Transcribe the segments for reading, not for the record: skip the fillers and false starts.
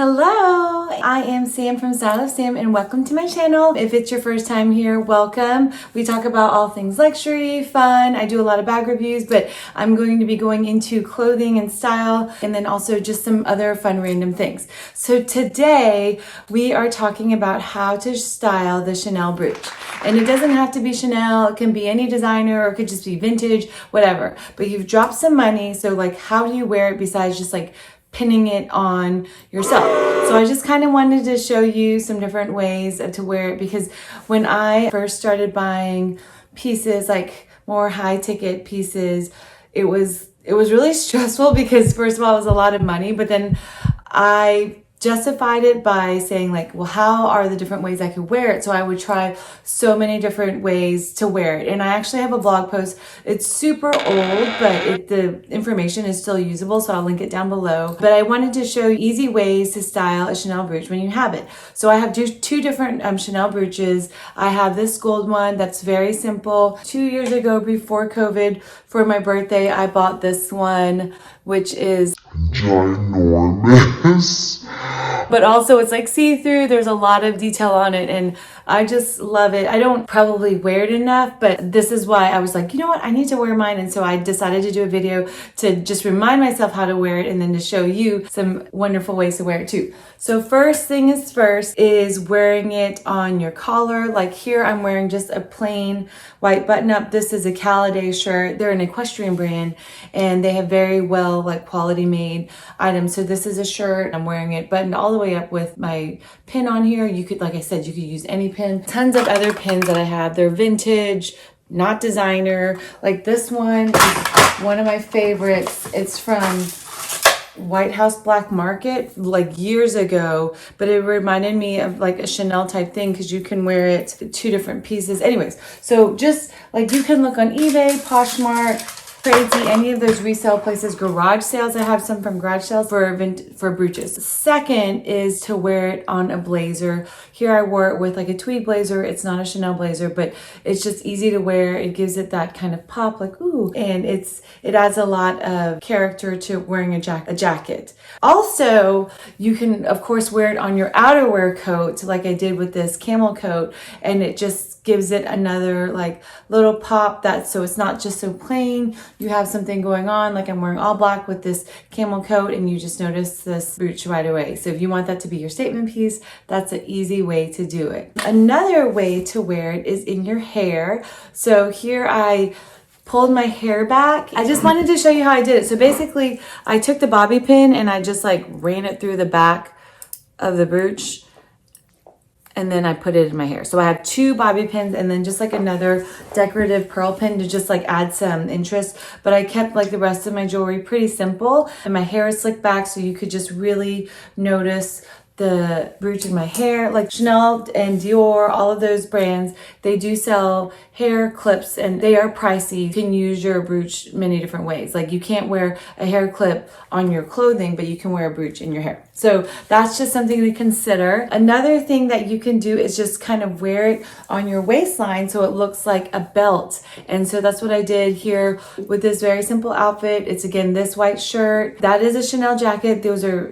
Hello, I am Sam from Style of Sam and welcome to my channel. If it's your first time here, welcome. We talk about all things luxury, fun. I do a lot of bag reviews, but I'm going to be going into clothing and style and then also just some other fun random things. So today we are talking about how to style the Chanel brooch. And it doesn't have to be Chanel, it can be any designer or it could just be vintage, whatever. But you've dropped some money, so like how do you wear it besides just like pinning it on yourself? So I just kind of wanted to show you some different ways to wear it, because when I first started buying pieces, like more high ticket pieces, it was really stressful because first of all, it was a lot of money, but then I justified it by saying like, well, how are the different ways I could wear it? So I would try so many different ways to wear it. And I actually have a blog post. It's super old, but the information is still usable. So I'll link it down below. But I wanted to show you easy ways to style a Chanel brooch when you have it. So I have two different Chanel brooches. I have this gold one that's very simple. 2 years ago, before COVID, for my birthday, I bought this one, which is ginormous. But also it's like see-through. There's a lot of detail on it and I just love it. I don't probably wear it enough, but this is why I was like, you know what? I need to wear mine. And so I decided to do a video to just remind myself how to wear it and then to show you some wonderful ways to wear it too. So first thing is first is wearing it on your collar. Like here I'm wearing just a plain white button-up. This is a Caliday shirt. They're an equestrian brand and they have very well like quality made items. So this is a shirt. I'm wearing it buttoned all the way up with my pin on here. You could, like I said, you could use any pin. Tons of other pins that I have. They're vintage, not designer. Like this one is one of my favorites. It's from White House Black Market like years ago, but it reminded me of like a Chanel type thing because you can wear it two different pieces. Anyways, so just like you can look on eBay, Poshmark, Crazy, any of those resale places, garage sales. I have some from garage sales for brooches. Second is to wear it on a blazer. Here I wore it with like a tweed blazer. It's not a Chanel blazer, but it's just easy to wear. It gives it that kind of pop, like ooh, and it adds a lot of character to wearing a jacket. Also, you can of course wear it on your outerwear coat, like I did with this camel coat, and it just gives it another like little pop. So it's not just so plain. You have something going on, like I'm wearing all black with this camel coat and you just notice this brooch right away. So if you want that to be your statement piece, that's an easy way to do it. Another way to wear it is in your hair. So here I pulled my hair back. I just wanted to show you how I did it. So basically I took the bobby pin and I just like ran it through the back of the brooch. And then I put it in my hair. So I have two bobby pins and then just like another decorative pearl pin to just like add some interest. But I kept like the rest of my jewelry pretty simple. And my hair is slicked back so you could just really notice the brooch in my hair. Like Chanel and Dior, all of those brands, they do sell hair clips and they are pricey. You can use your brooch many different ways. Like you can't wear a hair clip on your clothing, but you can wear a brooch in your hair. So that's just something to consider. Another thing that you can do is just kind of wear it on your waistline so it looks like a belt. And so that's what I did here with this very simple outfit. It's again this white shirt. That is a Chanel jacket.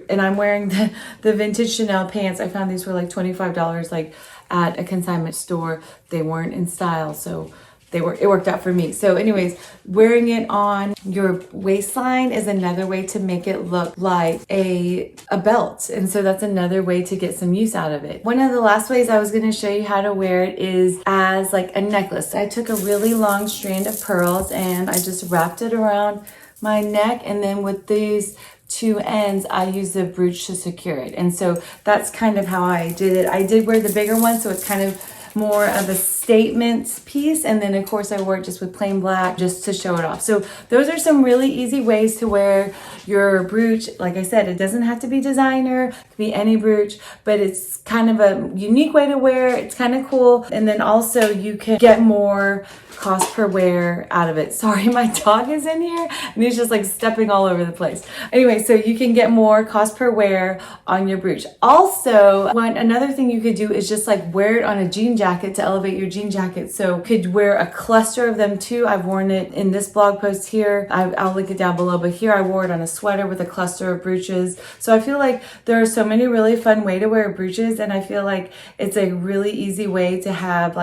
And I'm wearing the vintage Chanel pants. I found these were like $25 like at a consignment store. They weren't in style, so it worked out for me. So anyways, wearing it on your waistline is another way to make it look like a belt. And so that's another way to get some use out of it. One of the last ways I was going to show you how to wear it is as like a necklace. I took a really long strand of pearls and I just wrapped it around my neck, and then with these two ends I use the brooch to secure it. And so that's kind of how I did it. I did wear the bigger one, so it's kind of more of a statement piece, and then of course I wore it just with plain black just to show it off. So those are some really easy ways to wear your brooch. Like I said, it doesn't have to be designer, it could be any brooch, but it's kind of a unique way to wear it. It's kind of cool. And then also you can get more cost per wear out of it. Sorry, my dog is in here and he's just like stepping all over the place. Anyway, so you can get more cost per wear on your brooch. Also, another thing you could do is just like wear it on a jean jacket to elevate your jean jacket. So you could wear a cluster of them too. I've worn it in this blog post here. I'll link it down below, but here I wore it on a sweater with a cluster of brooches. So I feel like there are so many really fun ways to wear brooches, and I feel like it's a really easy way to have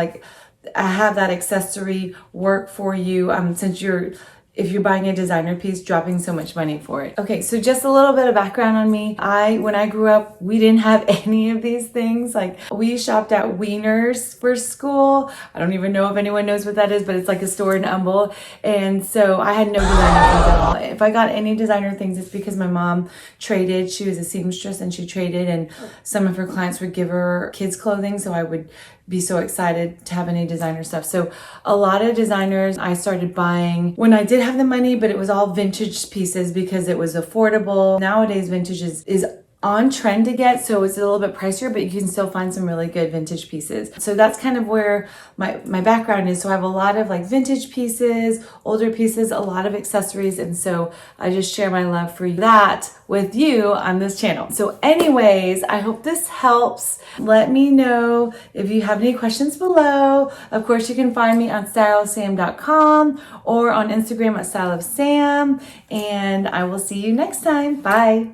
that accessory work for you, since if you're buying a designer piece, dropping so much money for it. Okay, so just a little bit of background on me. When I grew up, we didn't have any of these things. Like, we shopped at Wieners for school. I don't even know if anyone knows what that is, but it's like a store in Humble. And so I had no designer things at all. If I got any designer things, it's because my mom traded. She was a seamstress and she traded, and some of her clients would give her kids clothing, so I would be so excited to have any designer stuff. So a lot of designers I started buying when I did have the money, but it was all vintage pieces because it was affordable. Nowadays, vintage is on trend to get, so it's a little bit pricier, but you can still find some really good vintage pieces. So that's kind of where my background is. So I have a lot of like vintage pieces, older pieces, a lot of accessories, and so I just share my love for that with you on this channel. So anyways, I hope this helps. Let me know if you have any questions below. Of course, you can find me on styleofsam.com or on Instagram at styleofsam, and I will see you next time. Bye.